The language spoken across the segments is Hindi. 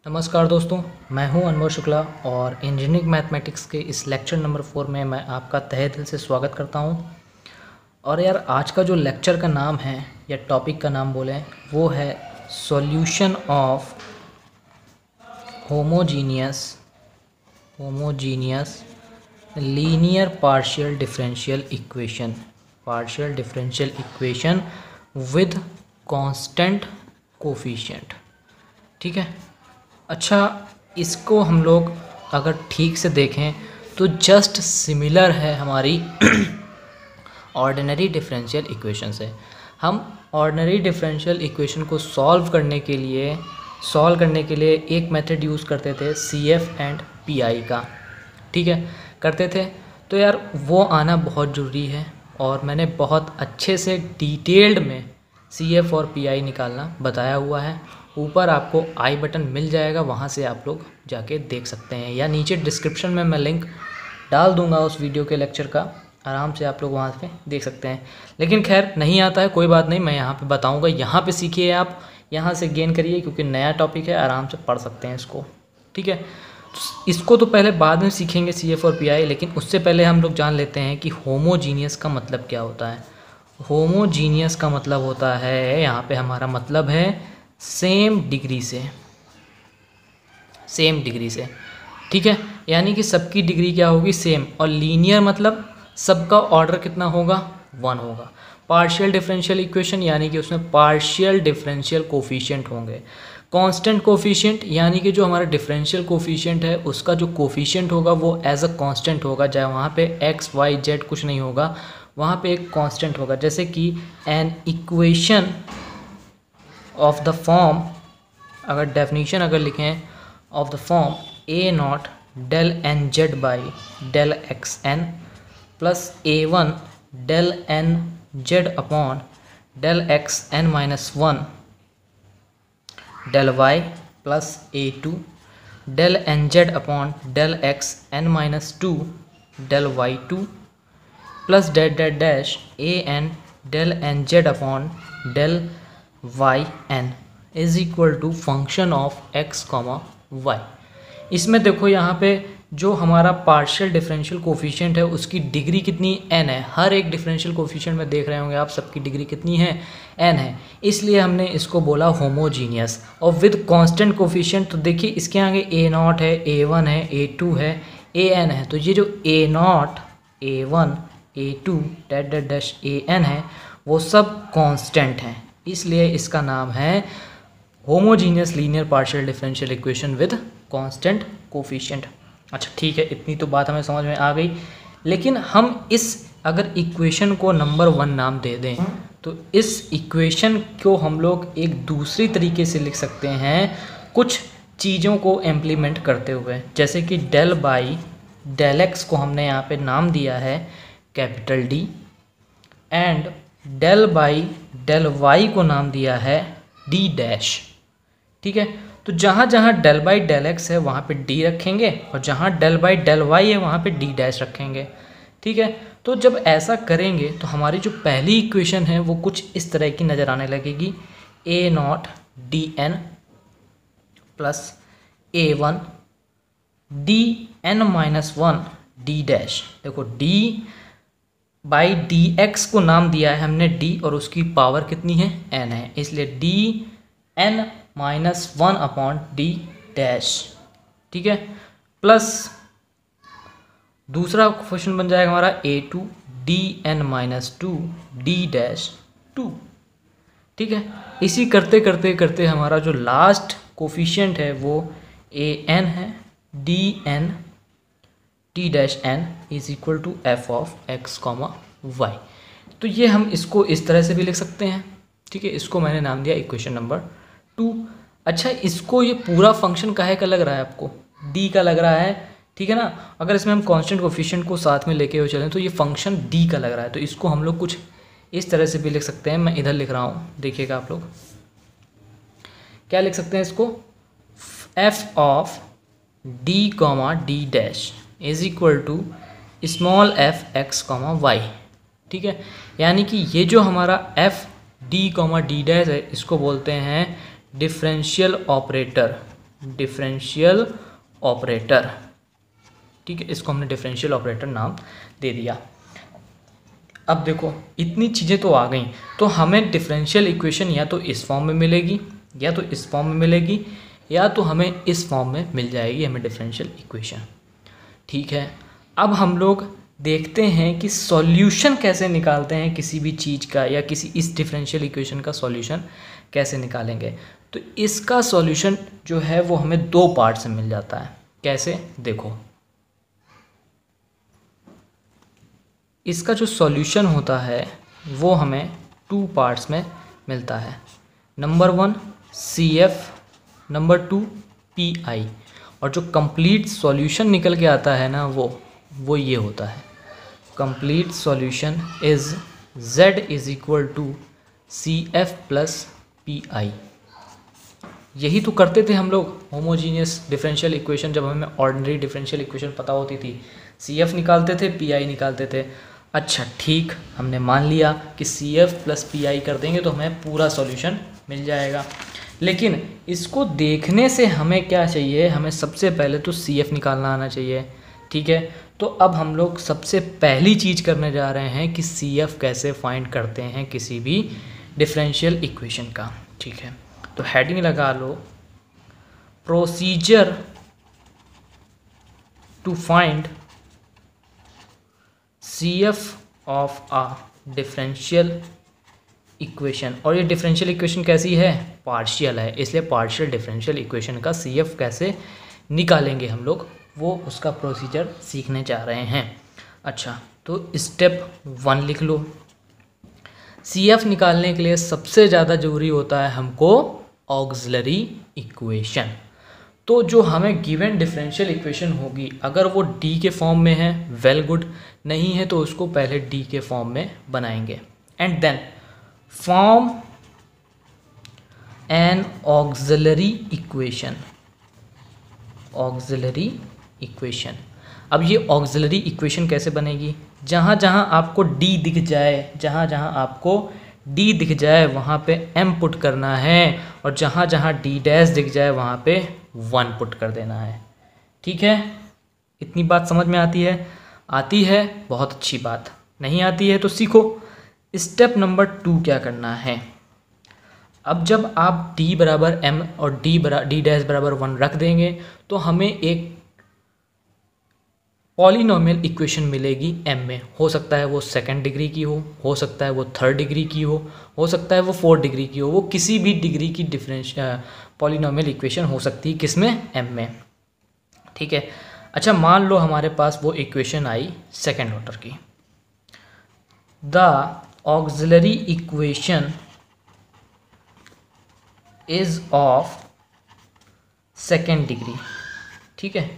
नमस्कार दोस्तों, मैं हूं अनवर शुक्ला और इंजीनियरिंग मैथमेटिक्स के इस लेक्चर नंबर 4 में मैं आपका तहे दिल से स्वागत करता हूं। और यार आज का जो लेक्चर का नाम है या टॉपिक का नाम बोलें वो है solution of homogeneous linear partial differential equation with constant coefficient. ठीक है। अच्छा, इसको हम लोग अगर ठीक से देखें तो जस्ट सिमिलर है हमारी ऑर्डिनरी डिफरेंशियल इक्वेशन से। हम ऑर्डिनरी डिफरेंशियल इक्वेशन को सॉल्व करने के लिए एक मेथड यूज़ करते थे CF एंड PI का। ठीक है, करते थे। तो यार वो आना बहुत ज़रूरी है और मैंने बहुत अच्छे से डिटेल्ड में CF और PI निकालना बताया हुआ है। ऊपर आपको आई बटन मिल जाएगा, वहाँ से आप लोग जाके देख सकते हैं, या नीचे डिस्क्रिप्शन में मैं लिंक डाल दूंगा उस वीडियो के लेक्चर का, आराम से आप लोग वहाँ पे देख सकते हैं। लेकिन खैर नहीं आता है कोई बात नहीं, मैं यहाँ पे बताऊंगा, यहाँ पे सीखिए, आप यहाँ से गेन करिए क्योंकि नया टॉपिक है, आराम से पढ़ सकते हैं इसको। ठीक है, इसको तो पहले बाद में सीखेंगे CF और PI, लेकिन उससे पहले हम लोग जान लेते हैं कि होमोजीनियस का मतलब क्या होता है। होमोजीनियस का मतलब होता है, यहाँ पे हमारा मतलब है सेम डिग्री से। ठीक है, यानी कि सबकी डिग्री क्या होगी, सेम। और लीनियर मतलब सबका ऑर्डर कितना होगा, 1 होगा। पार्शियल डिफरेंशियल इक्वेशन यानी कि उसमें पार्शियल डिफरेंशियल कोफिशिएंट होंगे। कांस्टेंट कोफिशिएंट यानी कि जो हमारा डिफरेंशियल कोफिशिएंट है उसका जो कोफिशिएंट होगा वो एज अ कांस्टेंट होगा, चाहे वहाँ पे x y z कुछ नहीं होगा, वहाँ पे एक कांस्टेंट होगा। जैसे कि an equation of the form, अगर डेफिनीशन अगर लिखें of the form A0 del nz by del xn plus A1 del nz upon del xn minus 1 del y plus A2 del nz upon del xn minus 2 del y2 plus dash an del nz upon del yn is equal to function of x, y। इसमें देखो यहाँ पे जो हमारा पार्शियल डिफरेंशियल कोफिशिएंट है उसकी डिग्री कितनी, n है। हर एक डिफरेंशियल कोफिशिएंट में देख रहे होंगे आप, सबकी डिग्री कितनी है, n है। इसलिए हमने इसको बोला होमोजीनियस। और विद कांस्टेंट कोफिशिएंट, तो देखिए इसके आगे A0 है, A1 है, A2 है, an है। तो ये जो A0, A1, A2 dash an है वो सब कांस्टेंट हैं, इसलिए इसका नाम है homogeneous linear partial differential equation with constant coefficient. अच्छा ठीक है, इतनी तो बात हमें समझ में आ गई। लेकिन हम इस अगर इक्वेशन को नंबर 1 नाम दे दें तो इस इक्वेशन को हम लोग एक दूसरी तरीके से लिख सकते हैं, कुछ चीज़ों को इम्प्लीमेंट करते हुए। जैसे कि डेल बाई डेल एक्स को हमने यहाँ पे नाम दिया है capital D, and del by del Y को नाम दिया है D डैश। ठीक है, तो जहाँ जहाँ डेल बाई डेल एक्स है वहाँ पे D रखेंगे और जहाँ डेल बाई डेल वाई है वहाँ पे D डैश रखेंगे। ठीक है, तो जब ऐसा करेंगे तो हमारी जो पहली इक्वेशन है वो कुछ इस तरह की नज़र आने लगेगी। A0 dn plus A1 dn minus 1 D dash. देखो D बाई डी एक्स को नाम दिया है हमने D और उसकी पावर कितनी है, n है, इसलिए dn minus 1 upon D dash. ठीक है, प्लस दूसरा क्वेश्चन बन जाएगा हमारा A2 dn minus 2 D dash 2। ठीक है, इसी करते करते करते हमारा जो लास्ट कोफिशिएंट है वो an है, dn t dash n is equal to f of x, y। तो ये हम इसको इस तरह से भी लिख सकते हैं। ठीक है, इसको मैंने नाम दिया इक्वेशन नंबर 2। अच्छा, इसको ये पूरा फंक्शन काहे का लग रहा है आपको, d का लग रहा है। ठीक है ना, अगर इसमें हम कांस्टेंट कोफिशिएंट को साथ में लेके हुए चलें तो ये फंक्शन d का लग रहा है। तो इसको हम लोग कुछ इस तरह से भी लिख सकते हैं। मैं इधर लिख रहा हूँ, देखिएगा आप लोग क्या लिख सकते हैं इसको, f of d, d dash is equal to small f x, y। ठीक है, यानी कि ये जो हमारा f d, d डैश है इसको बोलते हैं डिफरेंशियल ऑपरेटर डिफरेंशियल ऑपरेटर। ठीक है, इसको हमने डिफरेंशियल ऑपरेटर नाम दे दिया। अब देखो इतनी चीज़ें तो आ गई, तो हमें डिफरेंशियल इक्वेशन या तो इस फॉर्म में मिलेगी, या तो इस फॉर्म में मिलेगी, या तो हमें इस फॉर्म में मिल जाएगी हमें डिफरेंशियल इक्वेशन। ठीक है, अब हम लोग देखते हैं कि सॉल्यूशन कैसे निकालते हैं किसी भी चीज़ का, या किसी इस डिफरेंशियल इक्वेशन का सॉल्यूशन कैसे निकालेंगे। तो इसका सॉल्यूशन जो है वो हमें दो पार्ट से मिल जाता है। कैसे, देखो इसका जो सॉल्यूशन होता है वो हमें टू पार्ट्स में मिलता है। नंबर 1 CF, नंबर 2 PI, और जो कंप्लीट सॉल्यूशन निकल के आता है ना वो ये होता है, complete solution is Z is equal to CF plus PI। यही तो करते थे हम लोग होमोजीनियस डिफरेंशियल इक्वेशन, जब हमें ऑर्डिनरी डिफरेंशियल इक्वेशन पता होती थी, CF निकालते थे, PI निकालते थे। अच्छा ठीक, हमने मान लिया कि CF प्लस PI कर देंगे तो हमें पूरा सॉल्यूशन मिल जाएगा, लेकिन इसको देखने से हमें क्या चाहिए, हमें सबसे पहले तो CF निकालना आना चाहिए। ठीक है, तो अब हम लोग सबसे पहली चीज़ करने जा रहे हैं कि CF कैसे फाइंड करते हैं किसी भी डिफरेंशियल इक्वेशन का। ठीक है, तो हेडिंग लगा लो, procedure to find CF of a differential equation. और ये डिफरेंशियल इक्वेशन कैसी है, पार्शियल है, इसलिए पार्शियल डिफरेंशियल इक्वेशन का CF कैसे निकालेंगे हम लोग, वो उसका प्रोसीजर सीखने जा रहे हैं। अच्छा, तो स्टेप 1 लिख लो। CF निकालने के लिए सबसे ज़्यादा ज़रूरी होता है हमको ऑक्सिलरी इक्वेशन। तो जो हमें गिवन डिफरेंशियल इक्वेशन होगी, अगर वो D के फॉर्म में है वेल गुड, नहीं है तो उसको पहले D के फॉर्म में बनाएंगे, and then form an auxiliary equation. Auxiliary equation, अब ये ऑक्सिलरी इक्वेशन कैसे बनेगी, जहाँ जहाँ आपको D दिख जाए, जहाँ जहाँ आपको D दिख जाए वहाँ पे M पुट करना है, और जहाँ जहाँ D डैश दिख जाए वहाँ पे 1 पुट कर देना है। ठीक है, इतनी बात समझ में आती है? आती है, बहुत अच्छी बात। नहीं आती है तो सीखो। स्टेप नंबर 2 क्या करना है, अब जब आप D बराबर M और D डैश बराबर 1 रख देंगे तो हमें एक पॉलिनोमियल इक्वेशन मिलेगी M में। हो सकता है वो 2nd डिग्री की हो सकता है वो 3rd डिग्री की हो सकता है वो 4th डिग्री की हो, वो किसी भी डिग्री की पॉलिनोमियल इक्वेशन हो सकती है, किसमें, M में। ठीक है, अच्छा मान लो हमारे पास वो इक्वेशन आई 2nd ऑर्डर की। The auxiliary equation is of 2nd degree. ठीक है,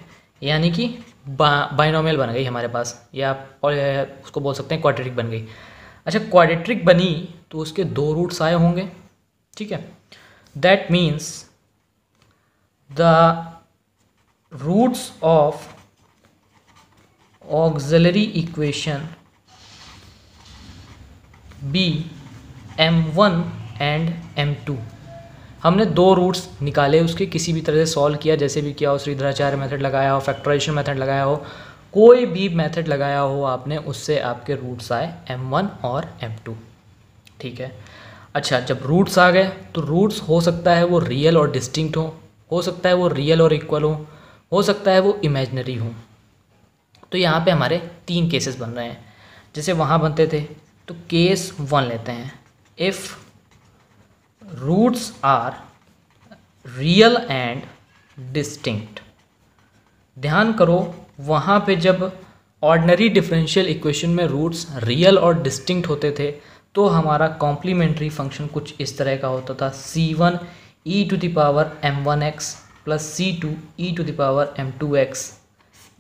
यानी कि बाइनोमियल बन गई हमारे पास, या उसको बोल सकते हैं क्वाड्रेटिक बन गई। अच्छा, क्वाड्रेटिक बनी तो उसके 2 रूट्स आए होंगे। ठीक है, that means the roots of auxiliary equation be M1 and M2। हमने 2 रूट्स निकाले, उसके किसी भी तरह से सॉल्व किया, जैसे भी किया हो, श्रीधराचार्य मेथड लगाया हो, फैक्टराइजेशन मेथड लगाया हो, कोई भी मेथड लगाया हो आपने, उससे आपके रूट्स आए M1 और M2। ठीक है, अच्छा जब रूट्स आ गए तो रूट्स हो सकता है वो रियल और डिस्टिंक्ट हो सकता है वो रियल और इक्वल हो सकता है वो इमेजनरी हो। तो यहाँ पे हमारे 3 केसेस बन रहे हैं, जैसे वहाँ बनते थे। तो केस 1 लेते हैं, if roots are real and distinct. ध्यान करो, वहाँ पे जब ऑर्डिनरी डिफरेंशियल इक्वेशन में रूट्स रियल और डिस्टिंक्ट होते थे तो हमारा कॉम्प्लीमेंट्री फंक्शन कुछ इस तरह का होता था, C1 e⁻m1x plus C2 e⁻m2x।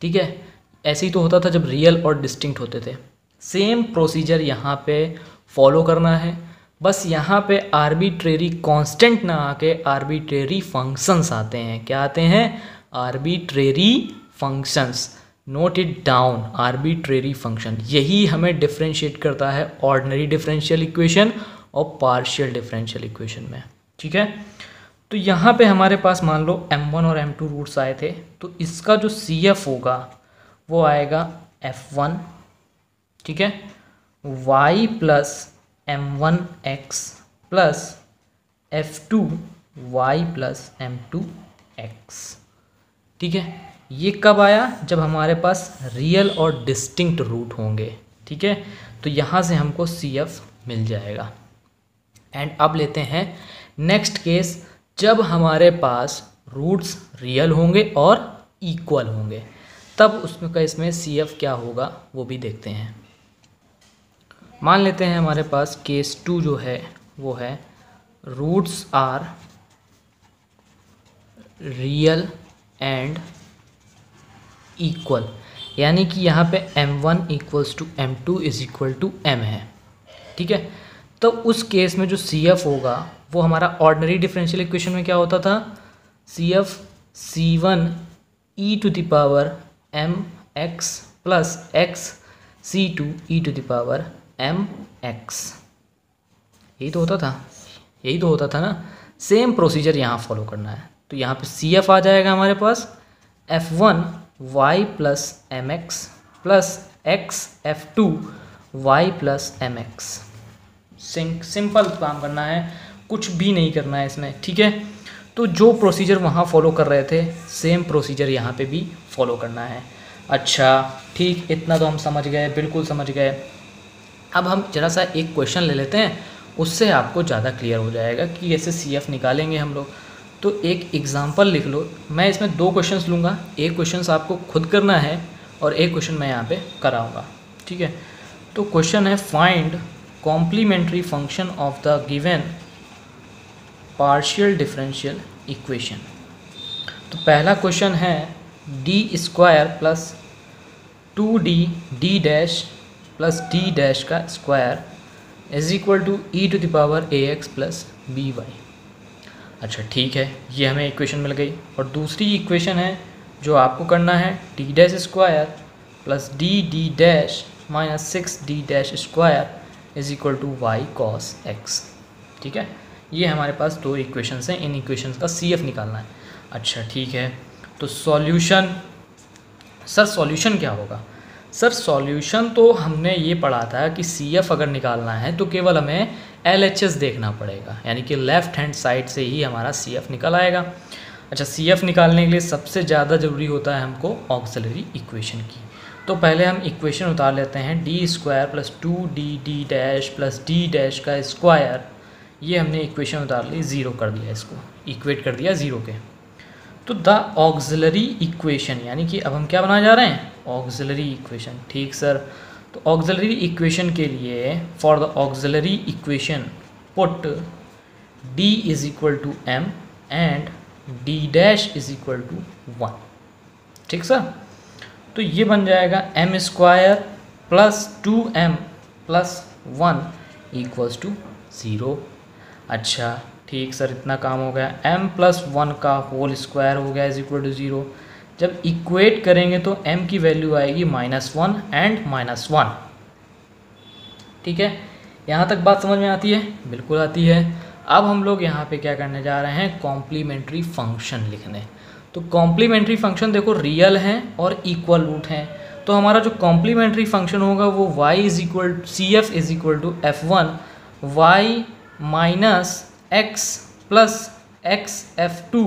ठीक है, ऐसे ही तो होता था जब रियल और डिस्टिंक्ट होते थे। सेम प्रोसीजर यहाँ पे फॉलो करना है, बस यहाँ पे आर्बिट्रेरी कांस्टेंट ना आके आर्बिट्रेरी फंक्शंस आते हैं। क्या आते हैं? Arbitrary functions. Note it down, arbitrary function. यही हमें डिफरेंशिएट करता है ऑर्डिनरी डिफरेंशियल इक्वेशन और पार्शियल डिफरेंशियल इक्वेशन में। ठीक है, तो यहाँ पे हमारे पास मान लो m1 और m2 रूट्स आए थे, तो इसका जो CF होगा वो आएगा f1, ठीक है, y plus m1x plus f2 y plus m2x, ठीक है। ये कब आया? जब हमारे पास रियल और डिस्टिंक्ट रूट होंगे, ठीक है। तो यहाँ से हमको CF मिल जाएगा। एंड अब लेते हैं नेक्स्ट केस, जब हमारे पास रूट्स रियल होंगे और इक्वल होंगे, तब उसमें केस में CF क्या होगा वो भी देखते हैं। मान लेते हैं हमारे पास केस 2 जो है वो है roots are real and equal, यानी कि यहाँ पे m1 equals to m2 is equal to m है, ठीक है। तो उस केस में जो CF होगा वो हमारा ऑर्डिनरी डिफरेंशियल इक्वेशन में क्या होता था, CF C1 e to the power mx plus x C2 e to the power mx, यही तो होता था ना। सेम प्रोसीजर यहाँ फॉलो करना है। तो यहाँ पे CF आ जाएगा हमारे पास f1 y plus mx plus x f2 y plus mx। Simple काम करना है, कुछ भी नहीं करना है इसमें, ठीक है। तो जो प्रोसीजर वहाँ फॉलो कर रहे थे सेम प्रोसीजर यहाँ पे भी फॉलो करना है। अच्छा ठीक, इतना तो हम समझ गए, बिल्कुल समझ गए। अब हम जरा सा एक क्वेश्चन ले लेते हैं, उससे आपको ज़्यादा क्लियर हो जाएगा कि ऐसे CF निकालेंगे हम लोग। तो एक एग्जांपल लिख लो, मैं इसमें 2 क्वेश्चंस लूँगा, एक क्वेश्चन आपको खुद करना है और एक क्वेश्चन मैं यहाँ पे कराऊँगा, ठीक है। तो क्वेश्चन है find complementary function of the given partial differential equation. तो पहला क्वेश्चन है d² plus 2d d dash plus d dash का square is equal to e to the power ax plus by। अच्छा ठीक है, ये हमें इक्वेशन मिल गई। और दूसरी इक्वेशन है जो आपको करना है d dash square plus d dash minus 6d dash square is equal to y cos x, ठीक है। ये हमारे पास 2 इक्वेशंस हैं, इन इक्वेशंस का CF निकालना है। अच्छा ठीक है, तो सॉल्यूशन, सर सॉल्यूशन क्या होगा? सर सॉल्यूशन तो हमने ये पढ़ा था कि CF अगर निकालना है तो केवल हमें LHS देखना पड़ेगा, यानी कि लेफ़्ट हैंड साइड से ही हमारा CF निकल आएगा। अच्छा, CF निकालने के लिए सबसे ज़्यादा ज़रूरी होता है हमको ऑक्सिलरी इक्वेशन की। तो पहले हम इक्वेशन उतार लेते हैं, d² plus 2d d dash plus d dash का स्क्वायर, ये हमने इक्वेशन उतार ली, 0 कर दिया, इसको इक्वेट कर दिया 0 के। तो द ऑक्सिलरी इक्वेशन, यानी कि अब हम क्या बनाने जा रहे हैं, ऑक्सिलरी इक्वेशन। ठीक सर, तो ऑक्सिलरी इक्वेशन के लिए for the auxiliary equation put d is equal to m and d dash is equal to 1। ठीक सर, तो ये बन जाएगा m² plus 2m plus 1 equals to 0। अच्छा ठीक सर, इतना काम हो गया। m प्लस 1 का होल स्क्वायर हो गया इज इक्वल टू 0। जब इक्वेट करेंगे तो m की वैल्यू आएगी -1 एंड -1। ठीक है, यहाँ तक बात समझ में आती है? बिल्कुल आती है। अब हम लोग यहाँ पे क्या करने जा रहे हैं, कॉम्प्लीमेंट्री फंक्शन लिखने। तो कॉम्प्लीमेंट्री फंक्शन देखो रियल हैं और इक्वल रूट हैं, तो हमारा जो कॉम्प्लीमेंट्री फंक्शन होगा वो y is equal CF is equal to f1 y minus x plus x f2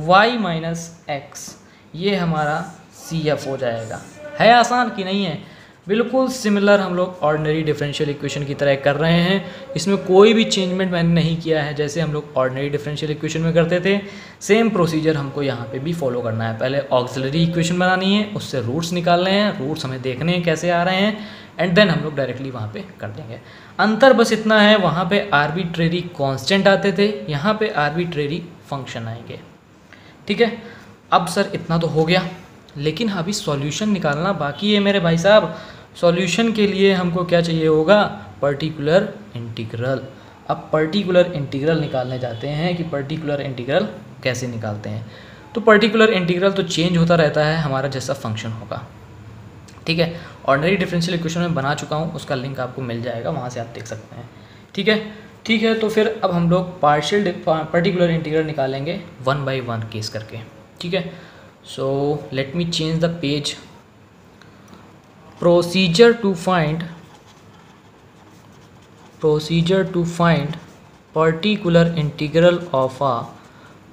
y minus x, ये हमारा CF हो जाएगा। है आसान कि नहीं है? बिल्कुल सिमिलर हम लोग ऑर्डिनरी डिफरेंशियल इक्वेशन की तरह कर रहे हैं, इसमें कोई भी चेंजमेंट मैंने नहीं किया है। जैसे हम लोग ऑर्डिनरी डिफरेंशियल इक्वेशन में करते थे सेम प्रोसीजर हमको यहाँ पे भी फॉलो करना है। पहले ऑक्सिलरी इक्वेशन बनानी है, उससे रूट्स निकालने हैं, रूट्स हमें देखने हैं कैसे आ रहे हैं, एंड देन हम लोग डायरेक्टली वहाँ पे कर देंगे। अंतर बस इतना है, वहाँ पे आर्बिट्रेरी कांस्टेंट आते थे, यहाँ पे आर्बिट्रेरी फंक्शन आएंगे। ठीक है, अब सर इतना तो हो गया, लेकिन अभी सॉल्यूशन निकालना बाकी है मेरे भाई साहब। सॉल्यूशन के लिए हमको क्या चाहिए होगा, पर्टिकुलर इंटीग्रल। अब पर्टिकुलर इंटीग्रल निकालने जाते हैं कि पर्टिकुलर इंटीग्रल कैसे निकालते हैं। तो पर्टिकुलर इंटीग्रल तो चेंज होता रहता है, हमारा जैसा फंक्शन होगा। ठीक है, ऑर्डिनरी डिफरेंशियल इक्वेशन में बना चुका हूँ, उसका लिंक आपको मिल जाएगा, वहाँ से आप देख सकते हैं। ठीक है, ठीक है, तो फिर अब हम लोग पर्टिकुलर इंटीग्रल निकालेंगे 1 by 1 केस करके। ठीक है, so let me change the page. Procedure to find particular integral of a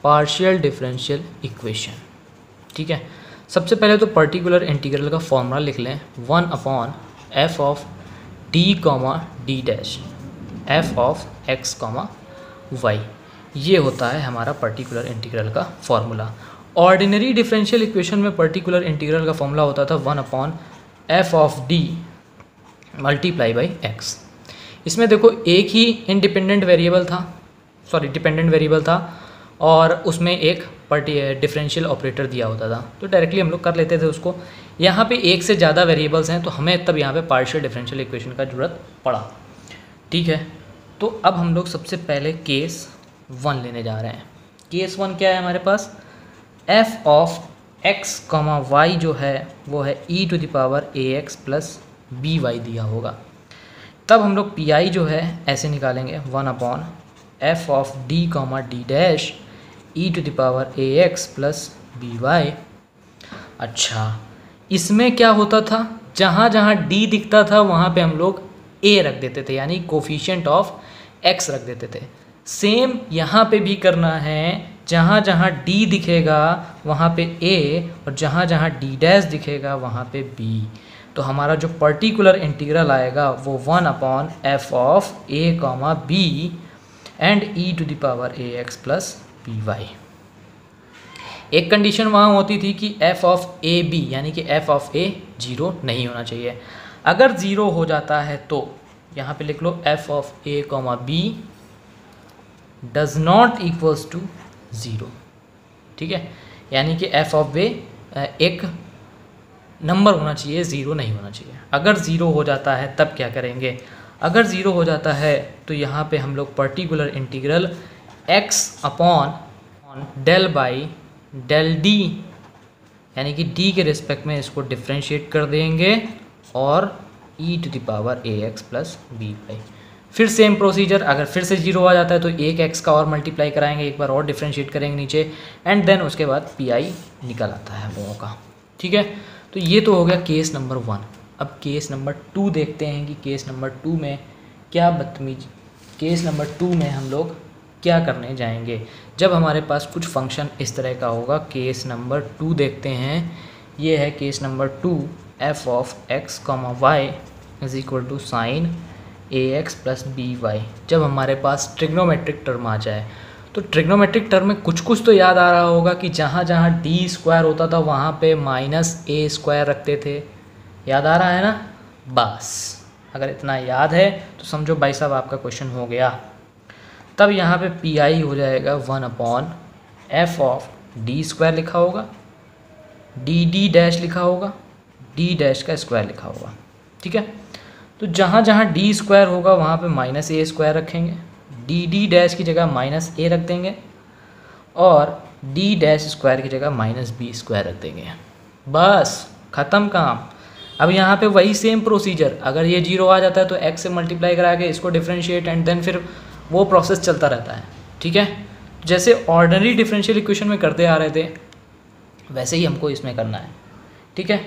partial differential equation. ठीक है, सबसे पहले तो पर्टिकुलर इंटीग्रल का फॉर्मूला लिख लें, 1/f of d comma D dash f of x comma y। ये होता है हमारा पर्टिकुलर इंटीग्रल का फॉर्मूला। ऑर्डिनरी डिफरेंशियल इक्वेशन में पर्टिकुलर इंटीग्रल का फॉर्मूला होता था 1/f of d multiply by x। इसमें देखो एक ही डिपेंडेंट वेरिएबल था और उसमें एक डिफरेंशियल ऑपरेटर दिया होता था, तो डायरेक्टली हम लोग कर लेते थे उसको। यहाँ पे एक से ज़्यादा वेरिएबल्स हैं तो हमें तब यहाँ पे पार्शियल डिफरेंशियल इक्वेशन का ज़रूरत पड़ा। ठीक है, तो अब हम लोग सबसे पहले केस 1 लेने जा रहे हैं। केस 1 क्या है हमारे पास, f of x comma Y जो है वो है e⁴ax प्लस by दिया होगा। तब हम लोग pi जो है ऐसे निकालेंगे 1/f of d comma D dash e⁴ax plus by। अच्छा, इसमें क्या होता था, जहाँ जहाँ d दिखता था वहाँ पे हम लोग a रख देते थे, यानी कोफिशिएंट ऑफ x रख देते थे। सेम यहाँ पे भी करना है, जहाँ जहाँ d दिखेगा वहाँ पे a और जहाँ जहाँ d डैश दिखेगा वहाँ पे b। तो हमारा जो पर्टिकुलर इंटीग्रल आएगा वो 1/f of a comma b and e⁴ax plus by। एक कंडीशन वहाँ होती थी कि f ऑफ a b यानी कि f ऑफ a 0 नहीं होना चाहिए। अगर 0 हो जाता है तो यहाँ पे लिख लो f of a comma b does not equals to 0। ठीक है, यानी कि f ऑफ a एक नंबर होना चाहिए, 0 नहीं होना चाहिए। अगर 0 हो जाता है तब क्या करेंगे, अगर 0 हो जाता है तो यहाँ पे हम लोग particular integral x upon del by del d यानी कि d के रिस्पेक्ट में इसको डिफ्रेंशिएट कर देंगे और e⁴ax प्लस b बाई। फिर सेम प्रोसीजर, अगर फिर से 0 आ जाता है तो एक x का और मल्टीप्लाई कराएंगे, एक बार और डिफ्रेंशिएट करेंगे नीचे एंड देन उसके बाद pi निकल आता है हम लोगों का। ठीक है, तो ये तो हो गया केस नंबर 1। अब केस नंबर 2 देखते हैं कि केस नंबर 2 में क्या बदतमीजी, केस नंबर 2 में हम लोग क्या करने जाएंगे जब हमारे पास कुछ फंक्शन इस तरह का होगा। केस नंबर 2 देखते हैं, ये है case number 2, f of x comma Y is equal to sine ax plus by। जब हमारे पास ट्रिग्नोमेट्रिक टर्म आ जाए तो ट्रिग्नोमेट्रिक टर्म में कुछ कुछ तो याद आ रहा होगा कि जहाँ जहाँ d स्क्वायर होता था वहाँ पे -a स्क्वायर रखते थे, याद आ रहा है ना। बस अगर इतना याद है तो समझो भाई साहब आपका क्वेश्चन हो गया। तब यहाँ पे pi हो जाएगा 1/f ऑफ d स्क्वायर लिखा होगा, dd डैश लिखा होगा, d डैश का स्क्वायर लिखा होगा। ठीक है, तो जहाँ जहाँ d स्क्वायर होगा वहाँ पे -a स्क्वायर रखेंगे, dd डैश की जगह -a रख देंगे और d डैश स्क्वायर की जगह -b स्क्वायर रख देंगे। बस ख़त्म काम। अब यहाँ पे वही सेम प्रोसीजर, अगर ये 0 आ जाता है तो x से मल्टीप्लाई करा के इसको डिफ्रेंशिएट एंड देन फिर वो प्रोसेस चलता रहता है। ठीक है, जैसे ऑर्डिनरी डिफरेंशियल इक्वेशन में करते आ रहे थे वैसे ही हमको इसमें करना है। ठीक है,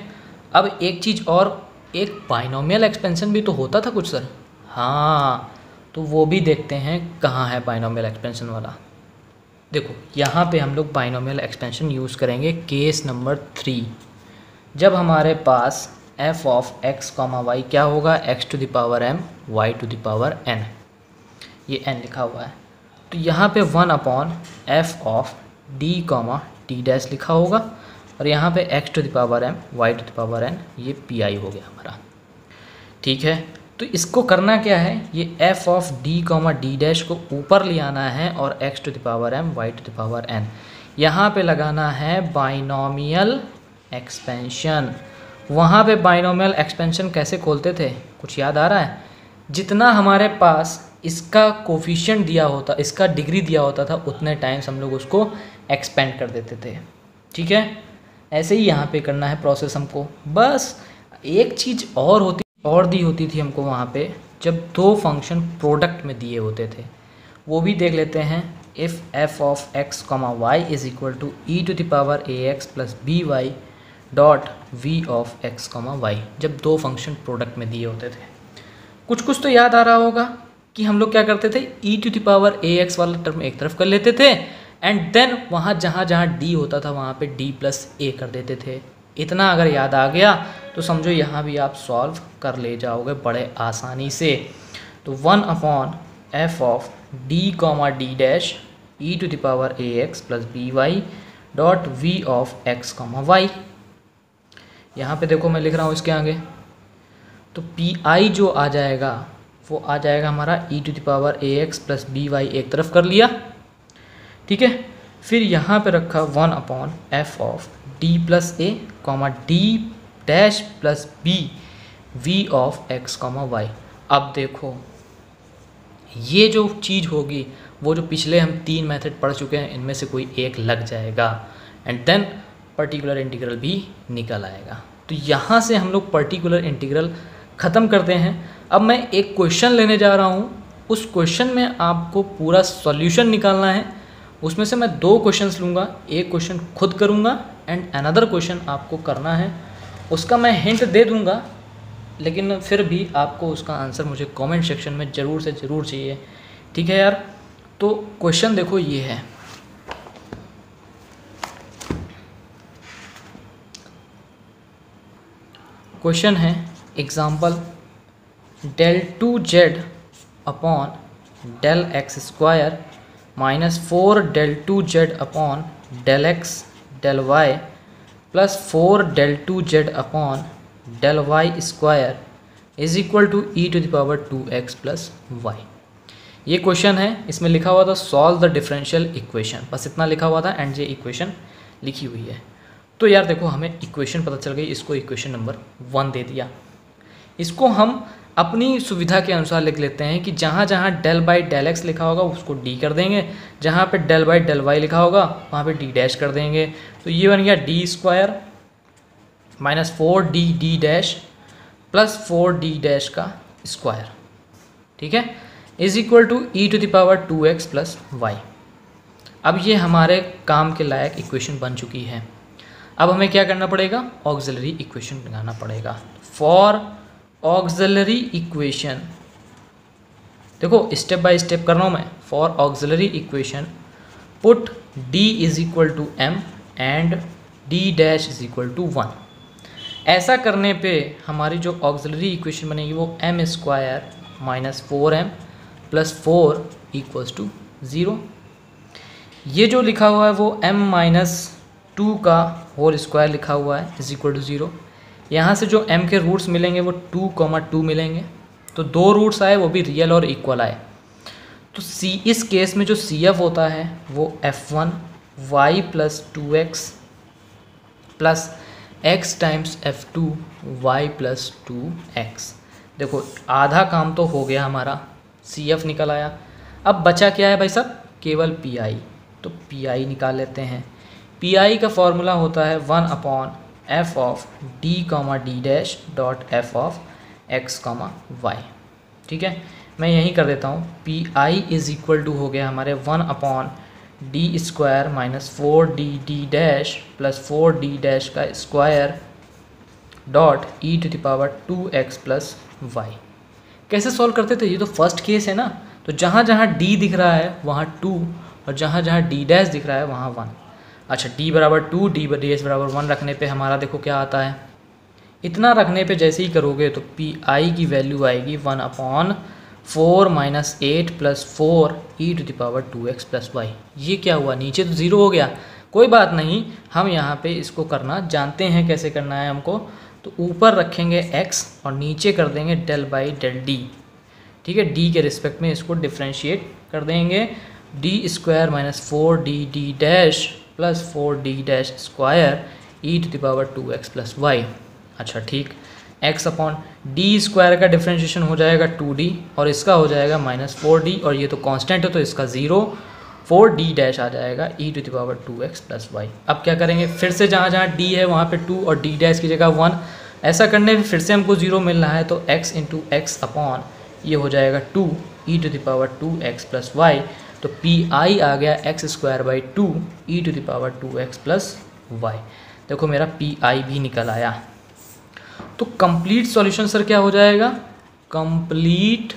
अब एक चीज़ और, एक बाइनोमियल एक्सपेंशन भी तो होता था कुछ सर। हाँ, तो वो भी देखते हैं कहाँ है बाइनोमियल एक्सपेंशन वाला। देखो यहाँ पे हम लोग बाइनोमियल एक्सपेंशन यूज़ करेंगे केस नंबर 3, जब हमारे पास f of x comma Y क्या होगा, x⁴m y⁴n, ये n लिखा हुआ है। तो यहाँ पे 1/f of d comma T dash लिखा होगा और यहाँ पे x⁴m y⁴n ये pi हो गया हमारा। ठीक है, तो इसको करना क्या है, ये f of d comma D dash को ऊपर ले आना है और x⁴m y⁴n यहाँ पे लगाना है बाइनोमियल एक्सपेंशन। वहाँ पे बाइनोमियल एक्सपेंशन कैसे खोलते थे, कुछ याद आ रहा है। जितना हमारे पास इसका कोफिशिएंट दिया होता, इसका डिग्री दिया होता था, उतने टाइम्स हम लोग उसको एक्सपेंड कर देते थे। ठीक है, ऐसे ही यहाँ पे करना है प्रोसेस हमको। बस एक चीज़ और दी होती थी हमको वहाँ पे, जब दो फंक्शन प्रोडक्ट में दिए होते थे, वो भी देख लेते हैं। If F of X comma Y is equal to E to the power A x plus B Y dot V of X comma Y, जब दो फंक्शन प्रोडक्ट में दिए होते थे। कुछ तो याद आ रहा होगा कि हम लोग क्या करते थे, e to the power A x वाला टर्म एक तरफ कर लेते थे एंड देन वहाँ जहाँ जहाँ डी होता था वहाँ पे डी प्लस ए कर देते थे। इतना अगर याद आ गया तो समझो यहाँ भी आप सॉल्व कर ले जाओगे बड़े आसानी से। तो 1/f of D comma D dash E to the power A x plus B Y dot V of X comma Y. यहाँ पे देखो मैं लिख रहा हूँ इसके आगे, तो पी आई जो आ जाएगा वो आ जाएगा हमारा e to the power A x plus B y एक तरफ कर लिया, ठीक है। फिर यहाँ पे रखा 1/f of D plus A comma D dash plus B V of X comma Y. अब देखो ये जो चीज़ होगी वो जो पिछले हम 3 मेथड पढ़ चुके हैं इनमें से कोई एक लग जाएगा एंड देन पर्टिकुलर इंटीग्रल भी निकल आएगा। तो यहाँ से हम लोग पर्टिकुलर इंटीग्रल ख़त्म करते हैं। अब मैं एक क्वेश्चन लेने जा रहा हूँ, उस क्वेश्चन में आपको पूरा सॉल्यूशन निकालना है। उसमें से मैं 2 क्वेश्चंस लूँगा, एक क्वेश्चन खुद करूँगा एंड अनदर क्वेश्चन आपको करना है। उसका मैं हिंट दे दूँगा, लेकिन फिर भी आपको उसका आंसर मुझे कमेंट सेक्शन में ज़रूर से ज़रूर चाहिए, ठीक है यार। तो क्वेश्चन देखो ये है, क्वेश्चन है example del 2z upon del x square minus 4 del 2z upon del x del y plus 4 del 2z upon del y square is equal to E to the power 2x plus y। ये क्वेश्चन है, इसमें लिखा हुआ था सॉल्व द डिफरेंशियल इक्वेशन, बस इतना लिखा हुआ था एंड ये इक्वेशन लिखी हुई है। तो यार देखो हमें इक्वेशन पता चल गई, इसको इक्वेशन नंबर 1 दे दिया। इसको हम अपनी सुविधा के अनुसार लिख लेते हैं कि जहाँ जहाँ डेल बाई डेल एक्स लिखा होगा उसको डी कर देंगे, जहाँ पे डेल बाई डेल वाई लिखा होगा वहाँ पे डी डैश कर देंगे। तो ये बन गया d square minus 4d d dash plus 4d dash का स्क्वायर, ठीक है, is equal to E to the power 2x plus y. अब ये हमारे काम के लायक इक्वेशन बन चुकी है। अब हमें क्या करना पड़ेगा, ऑक्सिलरी इक्वेशन लगाना पड़ेगा। फॉर ऑक्सिलरी इक्वेशन, देखो स्टेप बाय स्टेप कर रहा हूँ मैं। For auxiliary equation put d is equal to m and d dash is equal to 1। ऐसा करने पे हमारी जो ऑक्सिलरी इक्वेशन बनेगी वो m square minus 4m plus 4 equals to 0। ये जो लिखा हुआ है वो m माइनस 2 का होल स्क्वायर लिखा हुआ है इज इक्वल टू 0। यहाँ से जो m के रूट्स मिलेंगे वो 2,2 मिलेंगे, तो 2 रूट्स आए वो भी रियल और इक्वल आए। तो c इस केस में जो CF होता है वो f1 y plus 2x plus x times f2 y plus 2x। देखो आधा काम तो हो गया हमारा, CF निकल आया। अब बचा क्या है भाई साहब, केवल PI। तो PI निकाल लेते हैं। PI का फॉर्मूला होता है 1/f of d comma D dash dot f of x comma y, ठीक है। मैं यहीं कर देता हूँ। PI इज इक्वल टू हो गया हमारे 1/d square minus 4d d dash plus 4d dash का square dot e to the power 2x plus y। कैसे सॉल्व करते थे, ये तो फर्स्ट केस है ना, तो जहाँ जहाँ d दिख रहा है वहाँ 2 और जहाँ जहाँ d डैश दिख रहा है वहाँ 1। अच्छा d बराबर 2 d डैश बराबर 1 रखने पे हमारा देखो क्या आता है, इतना रखने पे जैसे ही करोगे तो PI की वैल्यू आएगी 1/4 minus 8 plus 4 e to the power 2x plus y. ये क्या हुआ, नीचे तो 0 हो गया, कोई बात नहीं, हम यहाँ पे इसको करना जानते हैं कैसे करना है हमको। तो ऊपर रखेंगे x और नीचे कर देंगे डेल बाई डेल डी, ठीक है। d के रिस्पेक्ट में इसको डिफ्रेंशिएट कर देंगे, d square minus 4d d dash plus 4d dash square e to the power 2x plus y. अच्छा ठीक, x अपॉन डी स्क्वायर का डिफ्रेंशिएशन हो जाएगा 2d और इसका हो जाएगा माइनस 4d और ये तो कांस्टेंट है तो इसका 0, 4d डैश आ जाएगा e to the power 2x plus y. अब क्या करेंगे, फिर से जहाँ जहाँ d है वहाँ पे 2 और d डैश की जगह 1। ऐसा करने पे फिर से हमको 0 मिल रहा है, तो x इंटू एक्स अपॉन ये हो जाएगा 2e⁻²x प्लस वाई। तो PI आ गया x²/2 e⁻²x प्लस वाई। देखो मेरा PI भी निकल आया। तो कंप्लीट सॉल्यूशन सर क्या हो जाएगा, complete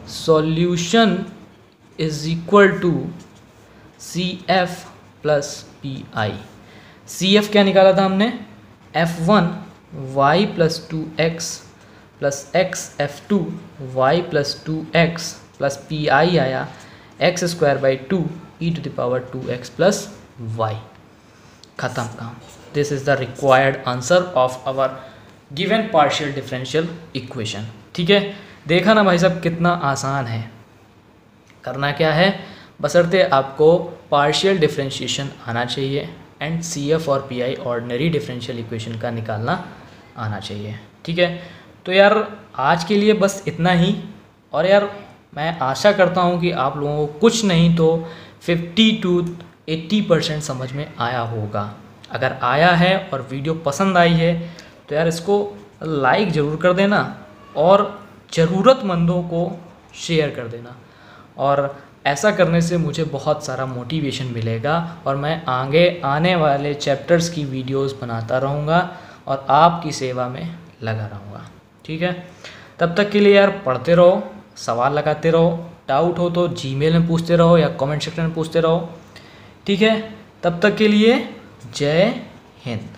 solution is equal to CF plus PI। CF क्या निकाला था हमने, F1 y plus 2x plus x F2 y plus 2x plus PI आया x²/2 e⁻²x प्लस वाई। ख़त्म काम। This is the required answer of our given partial differential equation. ठीक है, देखा ना भाई साहब कितना आसान है। करना क्या है, बशर्ते आपको पार्शियल डिफरेंशिएशन आना चाहिए एंड CF और PI ऑर्डिनरी डिफरेंशियल इक्वेशन का निकालना आना चाहिए। ठीक है, तो यार आज के लिए बस इतना ही। और यार मैं आशा करता हूँ कि आप लोगों को कुछ नहीं तो 50 to 80% समझ में आया होगा। अगर आया है और वीडियो पसंद आई है तो यार इसको लाइक ज़रूर कर देना और ज़रूरतमंदों को शेयर कर देना। और ऐसा करने से मुझे बहुत सारा मोटिवेशन मिलेगा और मैं आगे आने वाले चैप्टर्स की वीडियोस बनाता रहूँगा और आपकी सेवा में लगा रहूँगा। ठीक है, तब तक के लिए यार पढ़ते रहो, सवाल लगाते रहो, डाउट हो तो जीमेल में पूछते रहो या कमेंट सेक्शन में पूछते रहो। ठीक है, तब तक के लिए जय हिंद।